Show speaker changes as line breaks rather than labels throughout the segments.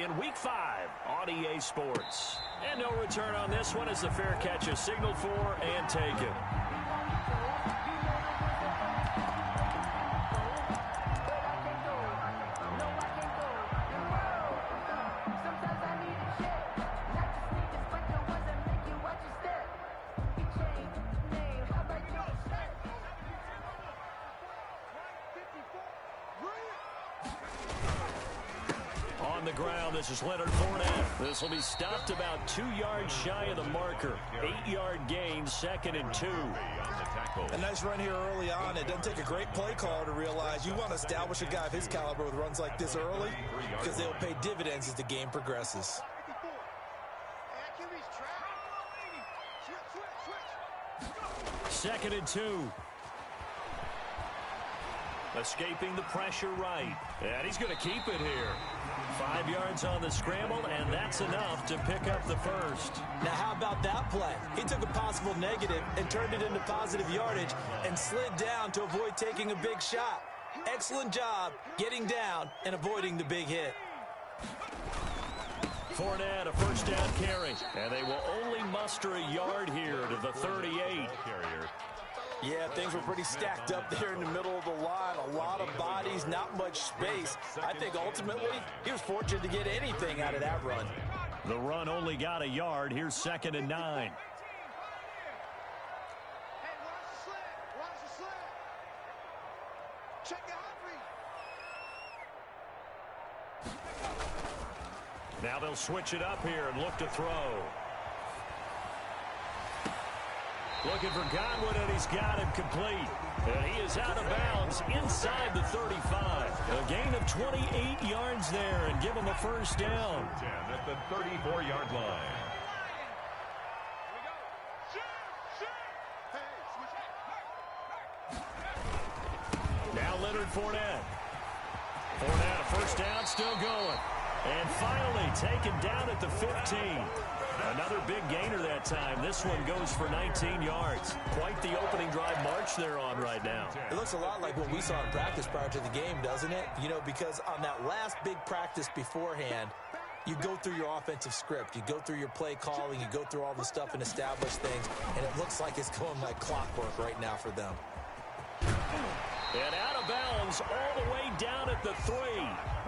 in Week 5 on EA Sports. And no return on this one as the fair catch is signaled for and taken. On the ground, this is Leonard Fournette. This will be stopped about 2 yards shy of the marker. 8-yard gain, 2nd and 2.
A nice run here early on. It doesn't take a great play caller to realize you want to establish a guy of his caliber with runs like this early because they'll pay dividends as the game progresses.
2nd and 2. Escaping the pressure right. And he's going to keep it here. 5 yards on the scramble, and that's enough to pick up the first.
Now, how about that play? He took a possible negative and turned it into positive yardage and slid down to avoid taking a big shot. Excellent job getting down and avoiding the big hit.
Fournette, a first down carry. And they will only muster a yard here to the 38.
Yeah, things were pretty stacked up there in the middle of the line. A lot of bodies, not much space. I think ultimately he was fortunate to get anything out of that run.
The run only got a yard. Here's 2nd and 9. Now they'll switch it up here and look to throw. Looking for Godwin, and he's got him complete. And he is out of bounds inside the 35. A gain of 28 yards there and give him a first down.
10 at the 34-yard line.
Now Leonard Fournette. Fournette, a first down, still going. And finally taken down at the 15. Another big gainer that time. This one goes for 19 yards. Quite the opening drive march they're on right now.
It looks a lot like what we saw in practice prior to the game, doesn't it? You know, because on that last big practice beforehand, you go through your offensive script. You go through your play calling. You go through all the stuff and establish things. And it looks like it's going like clockwork right now for them.
And out of bounds all the way down at the 3.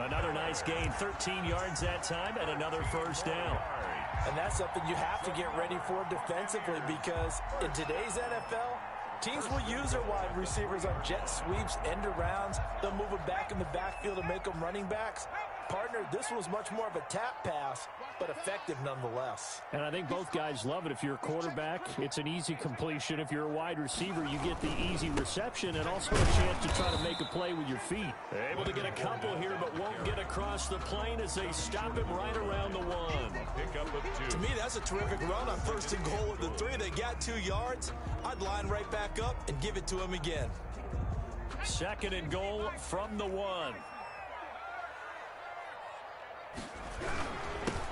Another nice gain, 13 yards that time, and another first down.
And that's something you have to get ready for defensively because in today's NFL, teams will use their wide receivers on jet sweeps, end arounds. They'll move them back in the backfield and make them running backs. Partner, this was much more of a tap pass, but effective nonetheless.
And I think both guys love it. If you're a quarterback, it's an easy completion. If you're a wide receiver, you get the easy reception and also a chance to try to make a play with your feet. Able to get a couple here, but won't get across the plane as they stop him right around the 1.
Pick up of 2.
To me, that's a terrific run on 1st and goal of the 3. They got 2 yards. I'd line right back up and give it to him again.
2nd and goal from the 1.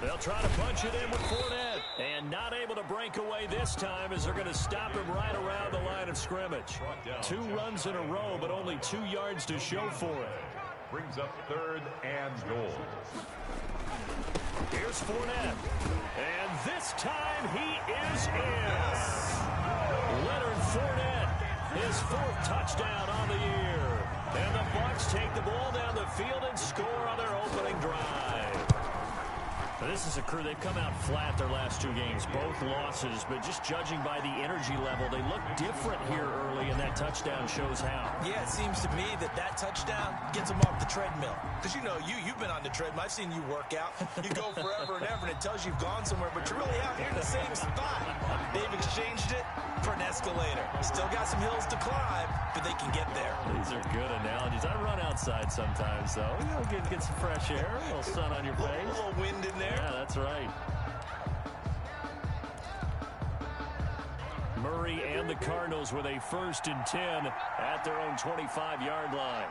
They'll try to punch it in with Fournette. And not able to break away this time as they're going to stop him right around the line of scrimmage. 2 runs in a row, but only 2 yards to show for it.
Brings up 3rd and goal.
Here's Fournette. And this time he is in. Leonard Fournette, his 4th touchdown on the year. And the Bucs take the ball down the field and score on their opening drive. This is a crew, they've come out flat their last 2 games, both losses, but just judging by the energy level, they look different here early, and that touchdown shows how.
Yeah, it seems to me that touchdown gets them off the treadmill. Because, you know, you've been on the treadmill. I've seen you work out. You go forever and ever, and it tells you you've gone somewhere, but you're really out here in the same spot. They've exchanged it for an escalator. Still got some hills to climb, but they can get there.
These are good analogies. I run outside sometimes, though. You know, get some fresh air, a little sun on your face.
A little wind in there.
Yeah, that's right. Murray and the Cardinals with a 1st and 10 at their own 25-yard line.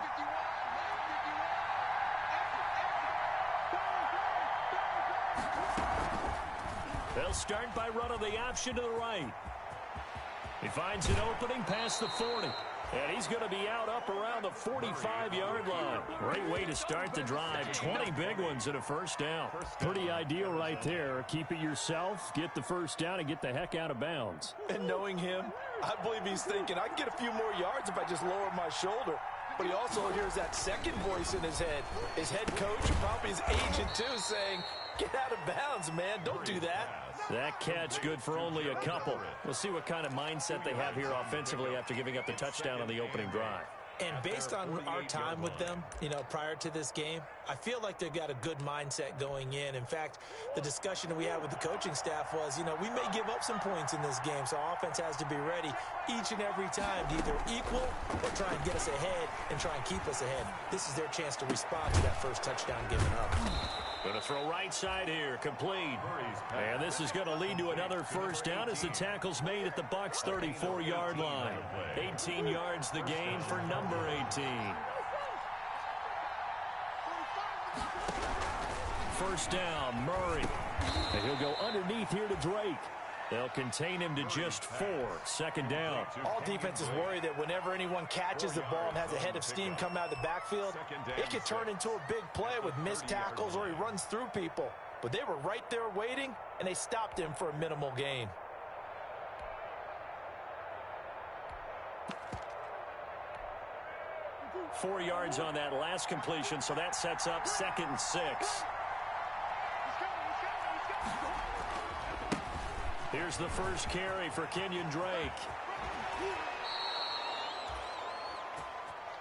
They'll start by running the option to the right. He finds an opening past the 40. And he's going to be out up around the 45-yard line. Great way to start the drive. 20 big ones and a first down. Pretty ideal right there. Keep it yourself, get the first down, and get the heck out of bounds.
And knowing him, I believe he's thinking, I can get a few more yards if I just lower my shoulder. But he also hears that second voice in his head. His head coach, probably his agent too, saying, get out of bounds, man. Don't do that.
That catch good for only a couple. We'll see what kind of mindset they have here offensively after giving up the touchdown on the opening drive.
And based on our time with them, prior to this game, I feel like they've got a good mindset going in. In fact, the discussion that we had with the coaching staff was, we may give up some points in this game, so our offense has to be ready each and every time to either equal or try and get us ahead and try and keep us ahead. This is their chance to respond to that first touchdown given up.
Going to throw right side here, complete. And this is going to lead to another first down as the tackle's made at the Bucs 34-yard line. 18 yards the gain for number 18. First down, Murray. And he'll go underneath here to Drake. They'll contain him to just 4. Second down.
All defenses worry that whenever anyone catches the ball and has a head of steam come out of the backfield, it could turn into a big play with missed tackles or he runs through people. But they were right there waiting, and they stopped him for a minimal gain.
Four yards on that last completion, so that sets up 2nd and 6. Here's the first carry for Kenyon Drake.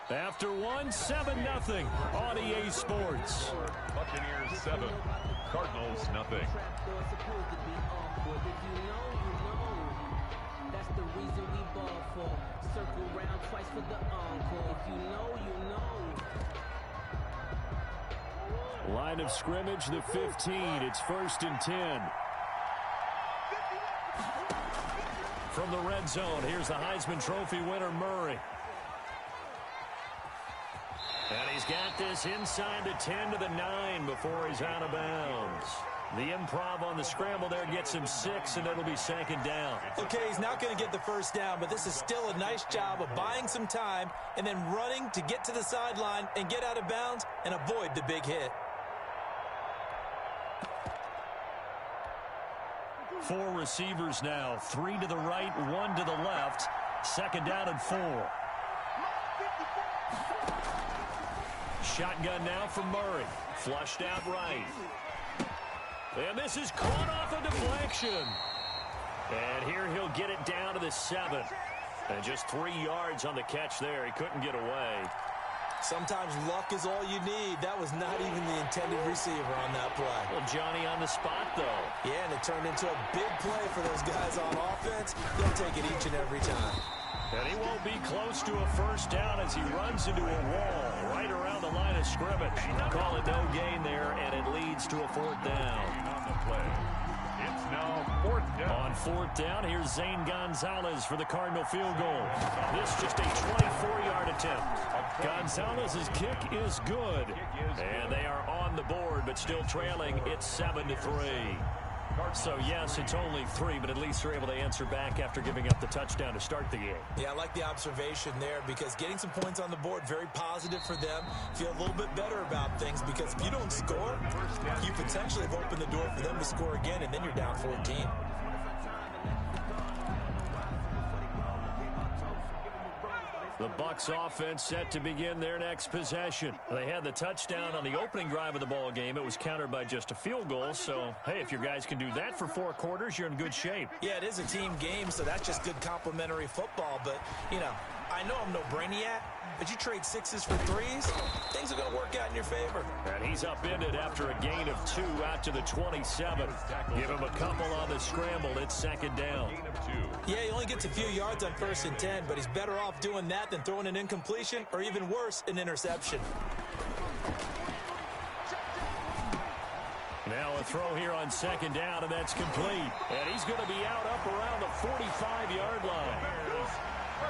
After 7-0 on EA Sports.
Buccaneers 7, Cardinals nothing.
That's the reason we ball for. Circle round twice for the encore. If you know, you know.
Line of scrimmage, the 15. It's 1st and 10. From the red zone, here's the Heisman Trophy winner, Murray. And he's got this inside the 10 to the 9 before he's out of bounds. The improv on the scramble there gets him 6, and it'll be 2nd down.
Okay, he's not going to get the first down, but this is still a nice job of buying some time and then running to get to the sideline and get out of bounds and avoid the big hit.
4 receivers now, 3 to the right, 1 to the left. 2nd down and 4. Shotgun now for Murray. Flushed out right. And this is caught off a deflection. And here he'll get it down to the 7. And just 3 yards on the catch there. He couldn't get away.
Sometimes luck is all you need. That was not even the intended receiver on that play.
Well, Johnny on the spot, though.
Yeah, and it turned into a big play for those guys on offense. They'll take it each and every time.
And he won't be close to a first down as he runs into a wall right around the line of scrimmage. Call it no gain there, and it leads to a 4th down.
On the play. It's now 4th down.
On 4th down, here's Zane Gonzalez for the Cardinal field goal. This just a 24-yard attempt. Gonzalez's kick is good. And they are on the board, but still trailing. It's 7-3. So, yes, it's only 3, but at least they're able to answer back after giving up the touchdown to start the game.
Yeah, I like the observation there because getting some points on the board, very positive for them. Feel a little bit better about things because if you don't score, you potentially have opened the door for them to score again, and then you're down 14.
The Bucs offense set to begin their next possession. They had the touchdown on the opening drive of the ball game. It was countered by just a field goal. So, hey, if your guys can do that for 4 quarters, you're in good shape.
Yeah, it is a team game, so that's just good complimentary football. But, I know I'm no brainiac, but you trade 6s for 3s, things are going to work out in your favor.
And he's upended after a gain of 2 out to the 27. Give him a couple on the scramble. It's 2nd down.
Yeah, he only gets a few yards on 1st and 10, but he's better off doing that than throwing an incompletion or even worse, an interception.
Now a throw here on 2nd down, and that's complete. And he's going to be out up around the 45-yard line.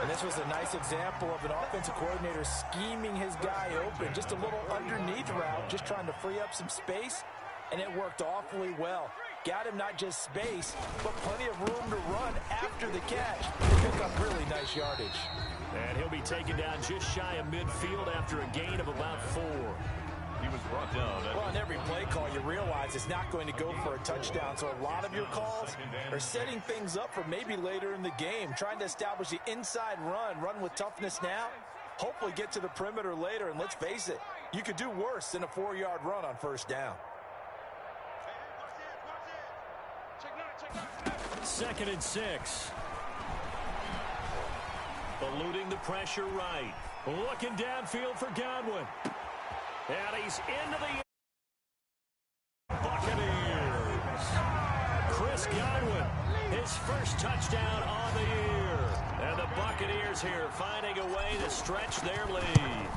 And this was a nice example of an offensive coordinator scheming his guy open. Just a little underneath route, just trying to free up some space, and it worked awfully well. Got him not just space, but plenty of room to run after the catch to pick up really nice yardage.
And he'll be taken down just shy of midfield after a gain of about 4.
He was brought down.
Well, on every play call, you realize it's not going to go for a touchdown. So a lot of your calls are setting things up for maybe later in the game, trying to establish the inside run with toughness now, hopefully get to the perimeter later. And let's face it, you could do worse than a 4-yard run on first down.
2nd and 6. Eluding the pressure right. Looking downfield for Godwin. And he's into the Buccaneers. Chris Godwin, his first touchdown on the year. And the Buccaneers here finding a way to stretch their lead.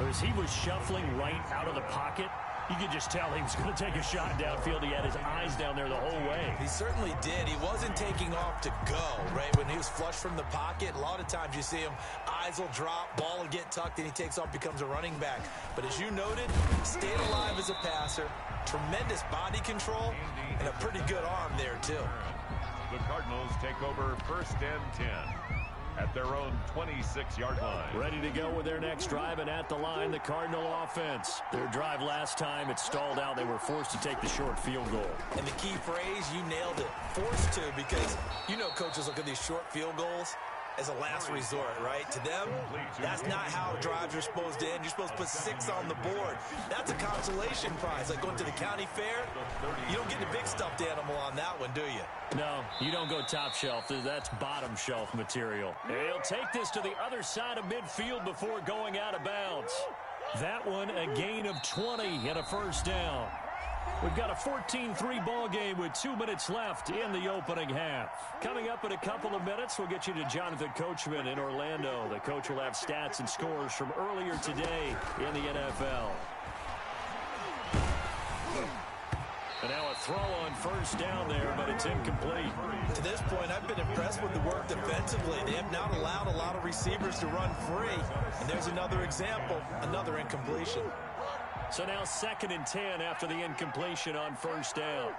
As he was shuffling right out of the pocket, you could just tell he was going to take a shot downfield. He had his eyes down there the whole way.
He certainly did. He wasn't taking off to go, right? When he was flush from the pocket, a lot of times you see him, eyes will drop, ball will get tucked, and he takes off, becomes a running back. But as you noted, stayed alive as a passer, tremendous body control, and a pretty good arm there, too.
The Cardinals take over 1st and 10 at their own 26-yard line.
Ready to go with their next drive, and at the line, the Cardinal offense. Their drive last time, it stalled out. They were forced to take the short field goal.
And the key phrase, you nailed it, forced to, because you know coaches look at these short field goals as a last resort, right? To them, that's not how drives are supposed to end. You're supposed to put 6 on the board. That's a consolation prize, like going to the county fair. You don't get the big stuffed animal on that one, do you?
No, you don't go top shelf. That's bottom shelf material. And he'll take this to the other side of midfield before going out of bounds. That one, a gain of 20 and a first down. We've got a 14-3 ball game with 2 minutes left in the opening half. Coming up in a couple of minutes, we'll get you to Jonathan Coachman in Orlando. The coach will have stats and scores from earlier today in the NFL. And now a throw on first down there, but it's incomplete.
To this point, I've been impressed with the work defensively. They have not allowed a lot of receivers to run free. And there's another example, another incompletion.
So now 2nd and 10 after the incompletion on first down.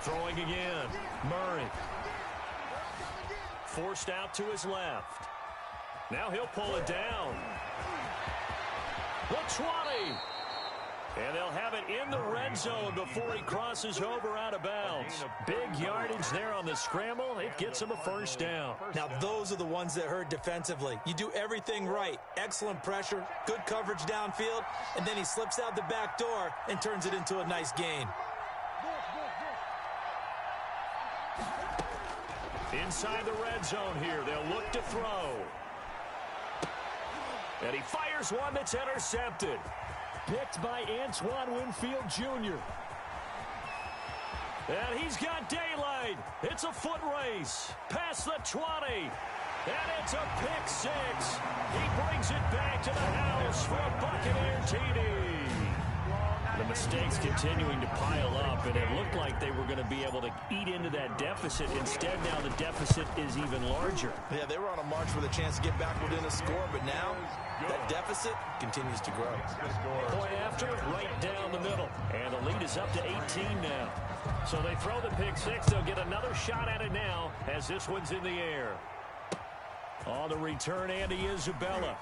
Throwing again. Murray. Forced out to his left. Now he'll pull it down. The 20. And they'll have it in the red zone before he crosses over out of bounds. Big yardage there on the scramble. It gets him a first down.
Now, those are the ones that hurt defensively. You do everything right. Excellent pressure, good coverage downfield, and then he slips out the back door and turns it into a nice gain.
Inside the red zone here. They'll look to throw. And he fires one that's intercepted. Picked by Antoine Winfield Jr. And he's got daylight. It's a foot race. Past the 20. And it's a pick 6. He brings it back to the house for a Buccaneer TD. The mistakes continuing to pile up, and it looked like they were going to be able to eat into that deficit. Instead, now the deficit is even larger.
Yeah, they were on a march with a chance to get back within a score, but now that deficit continues to grow.
Point after, right down the middle. And the lead is up to 18 now. So they throw the pick 6. They'll get another shot at it now as this one's in the air. On the return, Andy Isabella.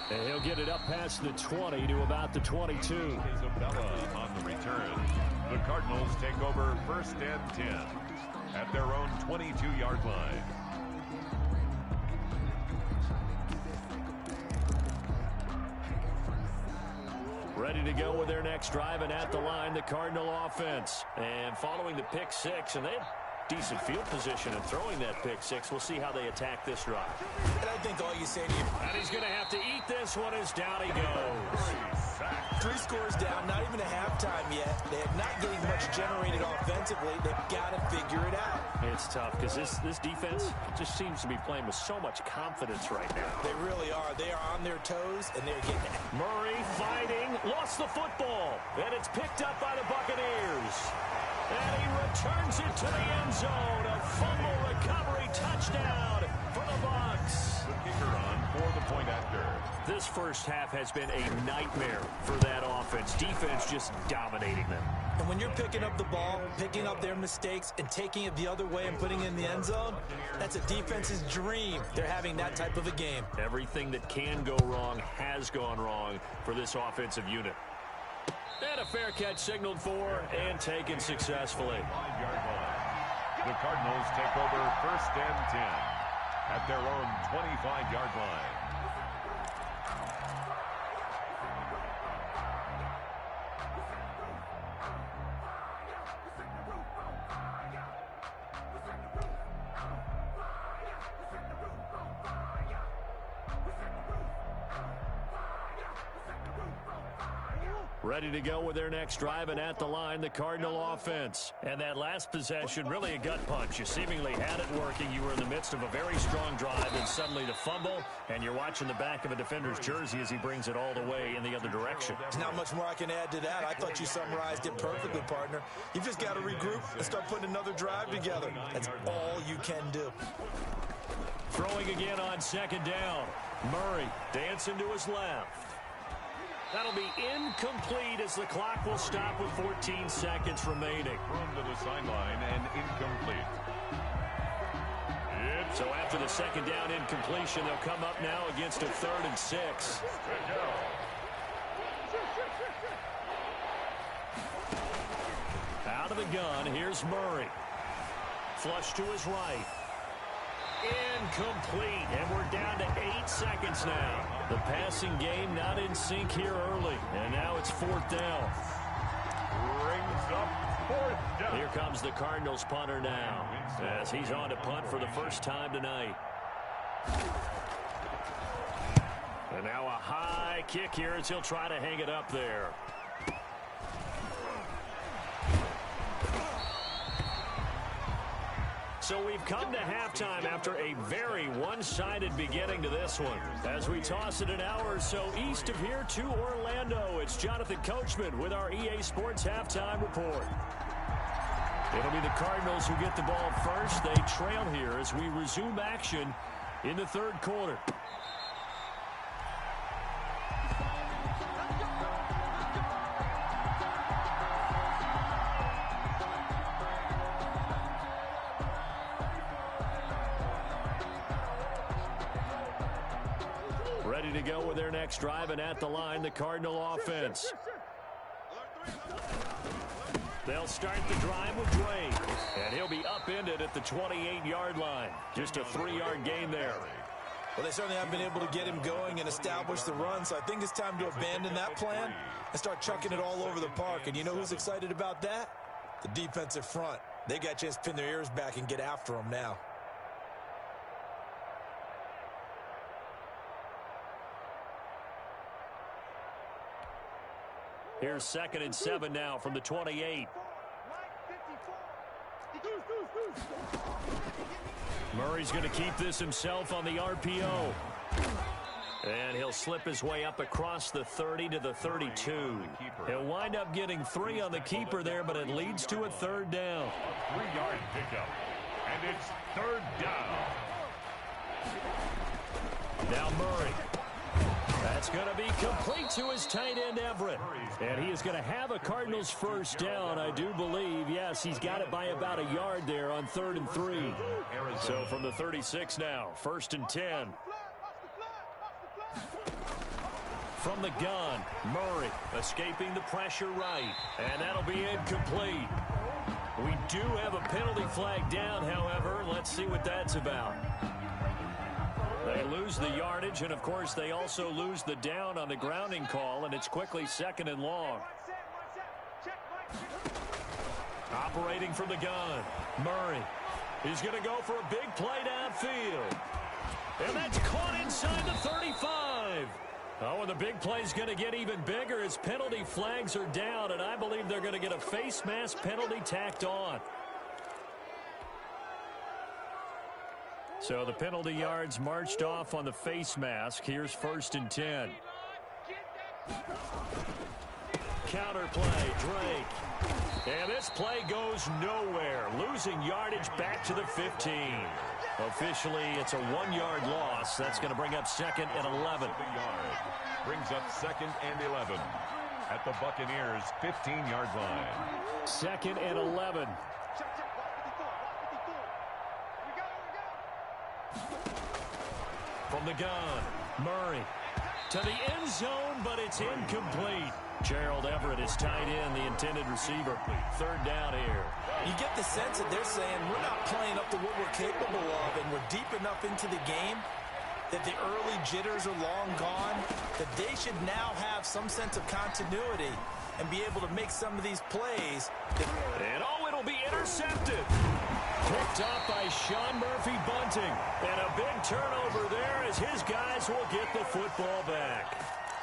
And he'll get it up past the 20 to about the 22.
Isabella on the return. The Cardinals take over 1st and 10 at their own 22-yard line.
Ready to go with their next drive, and at the line, the Cardinal offense. And following the pick 6, and they had decent field position and throwing that pick 6. We'll see how they attack this drive.
And I think all you say to you,
and he's going to have to eat this one as down he goes.
3 scores down, not even a halftime yet. They're not getting much generated offensively. They've got to figure it out.
It's tough because this defense just seems to be playing with so much confidence right now.
They really are. They are on their toes, and they're getting it.
Murray fighting, lost the football, and it's picked up by the Buccaneers. And he returns it to the end zone. A fumble recovery touchdown for the Bucs.
The kicker on for the point after.
The this first half has been a nightmare for that offense. Defense just dominating them.
And when you're picking up the ball, picking up their mistakes, and taking it the other way and putting it in the end zone, that's a defense's dream. They're having that type of a game.
Everything that can go wrong has gone wrong for this offensive unit. And a fair catch signaled for and taken successfully.
5-yard line. The Cardinals take over first and 10 at their own 25-yard line.
Ready to go with their next drive, and at the line, the Cardinal offense. And that last possession, really a gut punch. You seemingly had it working. You were in the midst of a very strong drive, and suddenly to fumble, and you're watching the back of a defender's jersey as he brings it all the way in the other direction.
There's not much more I can add to that. I thought you summarized it perfectly, partner. You've just got to regroup and start putting another drive together. That's all you can do.
Throwing again on second down. Murray dancing to his left. That'll be incomplete as the clock will stop with 14 seconds remaining.
Thrown to the sideline and incomplete.
So after the second down incompletion, they'll come up now against a 3rd and 6. Out of the gun, here's Murray. Flush to his right. Incomplete, and we're down to 8 seconds now. The passing game not in sync here early, and now it's 4th down.
Brings up 4th down.
Here comes the Cardinals punter now, as he's on to punt for the first time tonight. And now a high kick here as he'll try to hang it up there. So we've come to halftime after a very one-sided beginning to this one. As we toss it an hour or so east of here to Orlando, it's Jonathan Coachman with our EA Sports Halftime Report. It'll be the Cardinals who get the ball first. They trail here as we resume action in the 3rd quarter. Ready to go with their next drive, and at the line, the Cardinal offense. They'll start the drive with Drake, and he'll be upended at the 28-yard line. Just a 3-yard gain there.
Well, they certainly haven't been able to get him going and establish the run, so I think it's time to abandon that plan and start chucking it all over the park. And you know who's excited about that? The defensive front. They got a chance to pin their ears back and get after him now.
Here's 2nd and 7 now from the 28. Murray's going to keep this himself on the RPO. And he'll slip his way up across the 30 to the 32. He'll wind up getting 3 on the keeper there, but it leads to a 3rd down.
A 3-yard pickup. And it's 3rd down.
Now Murray. That's going to be complete to his tight end, Everett. And he is going to have a Cardinals first down, I do believe. Yes, he's got it by about a yard there on 3rd and 3. So from the 36 now, 1st and 10. From the gun, Murray escaping the pressure right. And that'll be incomplete. We do have a penalty flag down, however. Let's see what that's about. They lose the yardage, and of course they also lose the down on the grounding call, and it's quickly 2nd and long. Operating from the gun, Murray. He's going to go for a big play downfield. And that's caught inside the 35. Oh, and the big play's going to get even bigger as penalty flags are down, and I believe they're going to get a face mask penalty tacked on. So the penalty yards marched off on the face mask. Here's 1st and 10. counter play. Drake. And this play goes nowhere. Losing yardage back to the 15. Officially, it's a 1-yard loss. That's going to bring up 2nd and 11.
Brings up 2nd and 11 at the Buccaneers' 15-yard line.
2nd and 11. From the gun, Murray to the end zone, but it's incomplete. Gerald Everett is tied in, the intended receiver. 3rd down here.
You get the sense that they're saying we're not playing up to what we're capable of, and we're deep enough into the game that the early jitters are long gone, that they should now have some sense of continuity and be able to make some of these plays.
And it'll be intercepted. Picked off by Sean Murphy-Bunting. And a big turnover there as his guys will get the football back.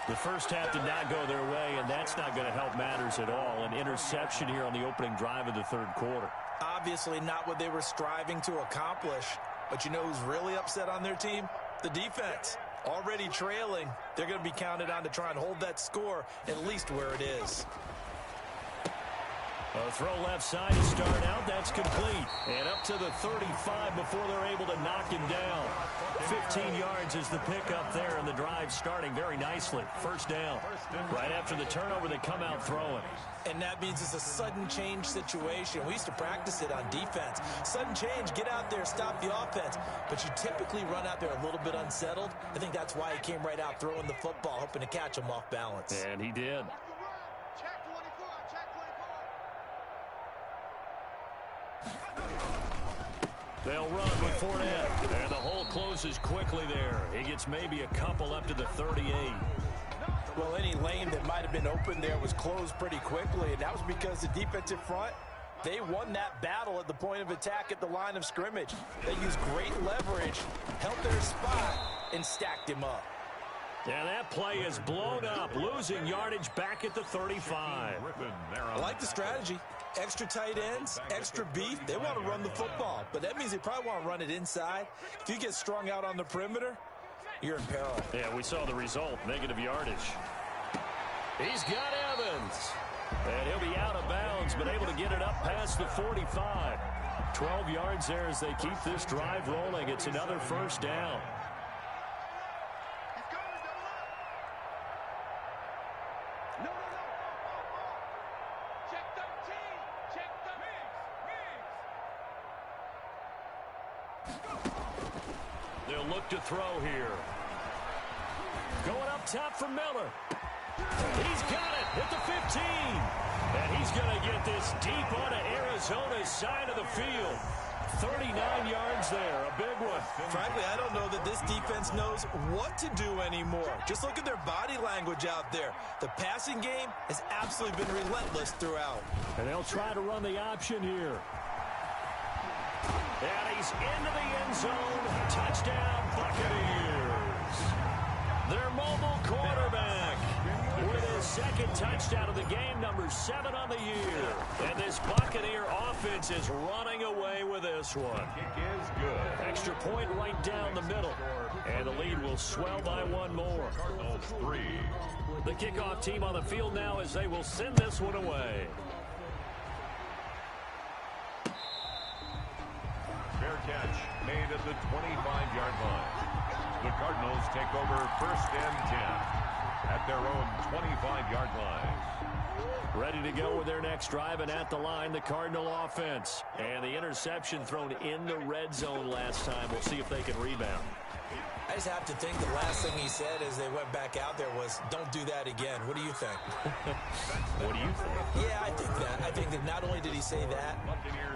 The first half did not go their way, and that's not going to help matters at all. An interception here on the opening drive of the 3rd quarter.
Obviously not what they were striving to accomplish. But you know who's really upset on their team? The defense. Already trailing. They're going to be counted on to try and hold that score at least where it is.
A throw left side to start out. That's complete. And up to the 35 before they're able to knock him down. 15 yards is the pickup there, and the drive starting very nicely. 1st down. Right after the turnover, they come out throwing.
And that means it's a sudden change situation. We used to practice it on defense. Sudden change, get out there, stop the offense. But you typically run out there a little bit unsettled. I think that's why he came right out throwing the football, hoping to catch him off balance.
And he did. They'll run with Fournette. And the hole closes quickly there. He gets maybe a couple up to the 38.
Well, any lane that might have been open there was closed pretty quickly, and that was because the defensive front, they won that battle at the point of attack at the line of scrimmage. They used great leverage, held their spot, and stacked him up.
And that play is blown up, losing yardage back at the 35.
I like the strategy. Extra tight ends, extra beef. They want to run the football, but that means they probably want to run it inside. If you get strung out on the perimeter, you're in peril.
Yeah, we saw the result, negative yardage. He's got Evans. And he'll be out of bounds, but able to get it up past the 45. 12 yards there as they keep this drive rolling. It's another 1st down. They'll look to throw here. Going up top for Miller. He's got it at the 15. And he's going to get this deep onto Arizona's side of the field. 39 yards there, a big one.
Frankly, I don't know that this defense knows what to do anymore. Just look at their body language out there. The passing game has absolutely been relentless throughout.
And they'll try to run the option here. And he's into the end zone. Touchdown, Buccaneers. Their mobile quarterback with his 2nd touchdown of the game, number 7 on the year. And this Buccaneer offense is running away with this one.
Kick is good.
Extra point right down the middle. And the lead will swell by 1 more.
Cardinals 3.
The kickoff team on the field now as they will send this one away.
Fair catch made at the 25-yard line. The Cardinals take over 1st and 10 at their own 25-yard line.
Ready to go with their next drive, and at the line, the Cardinal offense. And the interception thrown in the red zone last time. We'll see if they can rebound.
I just have to think the last thing he said as they went back out there was, don't do that again. What do you think?
What do you think?
Yeah, I think that. I think that not only did he say that,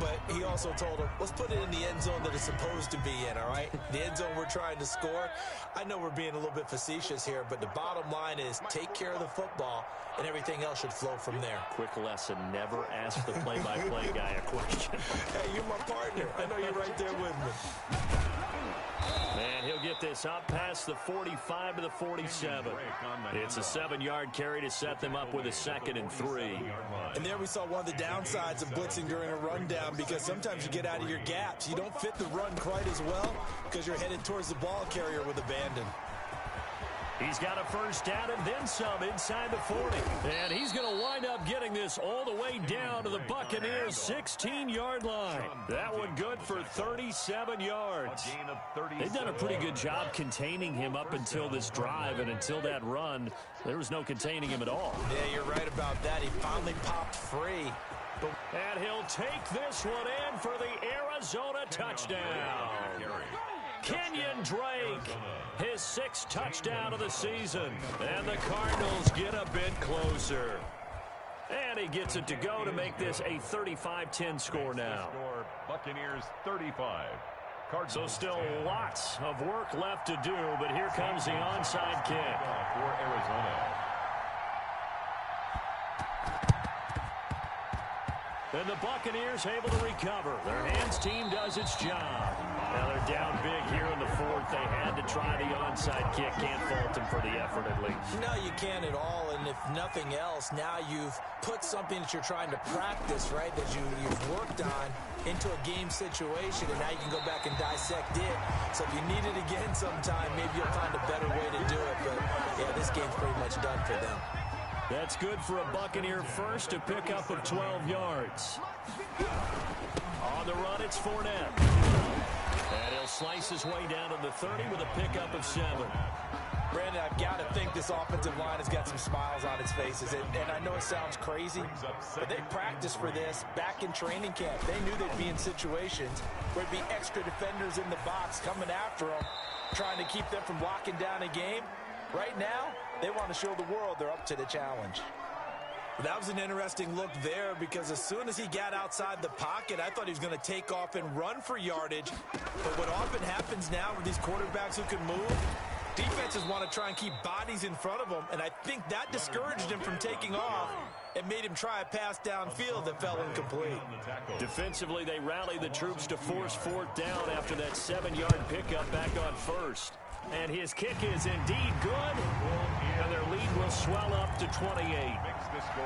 but he also told him, let's put it in the end zone that it's supposed to be in, all right? The end zone we're trying to score. I know we're being a little bit facetious here, but the bottom line is take care of the football, and everything else should flow from there.
Quick lesson, never ask the play-by-play guy a question.
Hey, you're my partner. I know you're right there with me.
And he'll get this up past the 45 to the 47. It's a 7-yard carry to set them up with a 2nd and 3.
And there we saw one of the downsides of blitzing during a rundown, because sometimes you get out of your gaps. You don't fit the run quite as well because you're headed towards the ball carrier with abandon.
He's got a first down and then some inside the 40. And he's going to wind up getting this all the way down to the Buccaneers' 16-yard line. That one good for 37 yards. They've done a pretty good job containing him up until this drive, and until that run, there was no containing him at all.
Yeah, you're right about that. He finally popped free.
And he'll take this one in for the Arizona touchdown. Kenyon Drake, his 6th touchdown of the season. And the Cardinals get a bit closer. And he gets it to go to make this a 35-10 score now.
Buccaneers 35.
So still lots of work left to do, but here comes the onside kick.
For Arizona.
And the Buccaneers able to recover. Their hands team does its job. Now they're down big here in the 4th. They had to try the onside kick. Can't fault them for the effort at least.
No, you can't at all. And if nothing else, now you've put something that you're trying to practice, right, that you've worked on into a game situation, and now you can go back and dissect it. So if you need it again sometime, maybe you'll find a better way to do it. But, yeah, this game's pretty much done for them.
That's good for a Buccaneer first, a pickup of 12 yards. On the run, it's Fournette. And he'll slice his way down to the 30 with a pickup of 7.
Brandon, I've got to think this offensive line has got some smiles on its faces. And I know it sounds crazy, but they practiced for this back in training camp. They knew they'd be in situations where there'd be extra defenders in the box coming after them, trying to keep them from locking down a game. Right now, they want to show the world they're up to the challenge. That was an interesting look there, because as soon as he got outside the pocket, I thought he was going to take off and run for yardage. But what often happens now with these quarterbacks who can move, defenses want to try and keep bodies in front of them, and I think that discouraged him from taking off and made him try a pass downfield that fell incomplete.
Defensively, they rallied the troops to force 4th down after that 7-yard pickup back on 1st. And his kick is indeed good, and their lead will swell up to 28.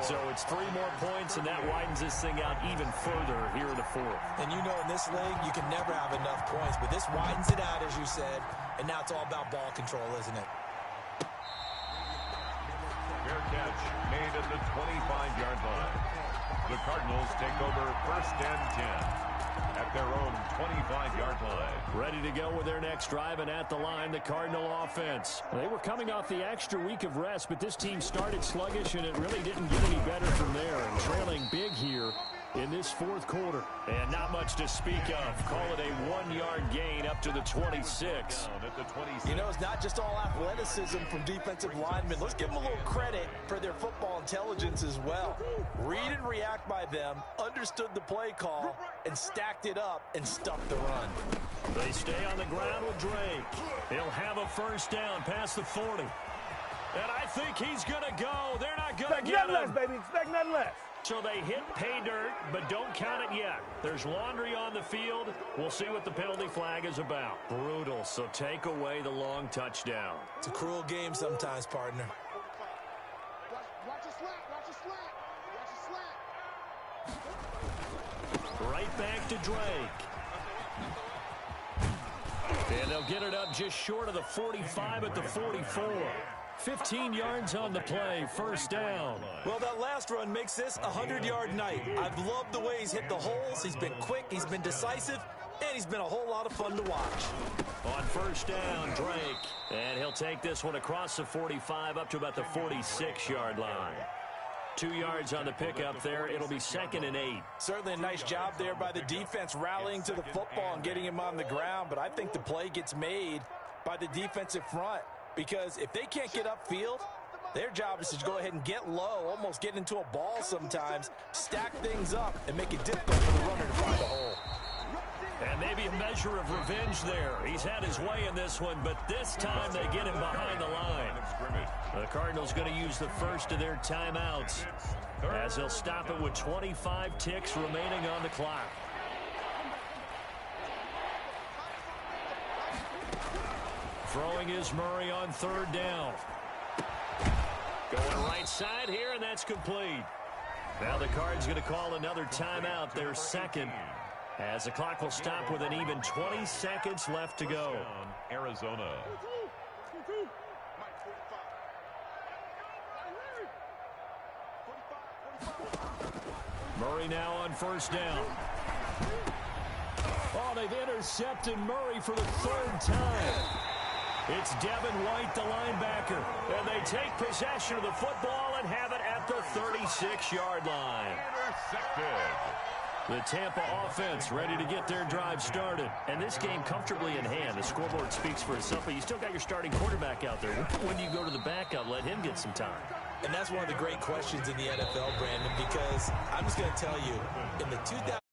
So it's 3 more points, and that widens this thing out even further here in the 4th.
And you know, in this league, you can never have enough points, but this widens it out, as you said, and now it's all about ball control, isn't it?
Fair catch made at the 25-yard line. The Cardinals take over 1st and 10. At their own 25-yard line.
Ready to go with their next drive, and at the line, the Cardinal offense. They were coming off the extra week of rest, but this team started sluggish, and it really didn't get any better from there. And trailing big here in this 4th quarter. And not much to speak of. Call it a 1-yard gain up to the 26.
You know, it's not just all athleticism from defensive linemen. Let's give them a little credit for their football intelligence as well. Read and react by them, understood the play call, and stacked it up and stuffed the run.
They stay on the ground with Drake. He'll have a first down past the 40. And I think he's going to go. They're not going to get him.
Expect nothing less, baby. Expect nothing less.
So they hit pay dirt, but don't count it yet. There's laundry on the field. We'll see what the penalty flag is about. Brutal, so take away the long touchdown.
It's a cruel game sometimes, partner.
Watch your slack. Watch your slack.
Right back to Drake. And they'll get it up just short of the 45 at the 44. 15 yards on the play, first down.
Well, that last run makes this a 100-yard night. I've loved the way he's hit the holes. He's been quick, he's been decisive, and he's been a whole lot of fun to watch.
On first down, Drake. And he'll take this one across the 45 up to about the 46-yard line. 2 yards on the pickup there. It'll be 2nd and 8.
Certainly a nice job there by the defense rallying to the football and getting him on the ground, but I think the play gets made by the defensive front. Because if they can't get upfield, their job is to go ahead and get low, almost get into a ball sometimes, stack things up, and make it difficult for the runner to find a hole.
And maybe a measure of revenge there. He's had his way in this one, but this time they get him behind the line. The Cardinals going to use the first of their timeouts, as they'll stop it with 25 ticks remaining on the clock. Throwing is Murray on 3rd down. Going right side here, and that's complete. Now the Cards going to call another timeout, their 2nd, as the clock will stop with an even 20 seconds left to go.
Arizona.
Murray now on first down. Oh, they've intercepted Murray for the third time. It's Devin White, the linebacker. And they take possession of the football and have it at the 36-yard line.
Intercepted.
The Tampa offense ready to get their drive started.
And this game comfortably in hand. The scoreboard speaks for itself, but you still got your starting quarterback out there. When do you go to the backup? Let him get some time.
And that's one of the great questions in the NFL, Brandon, because I'm just going to tell you, in the 2000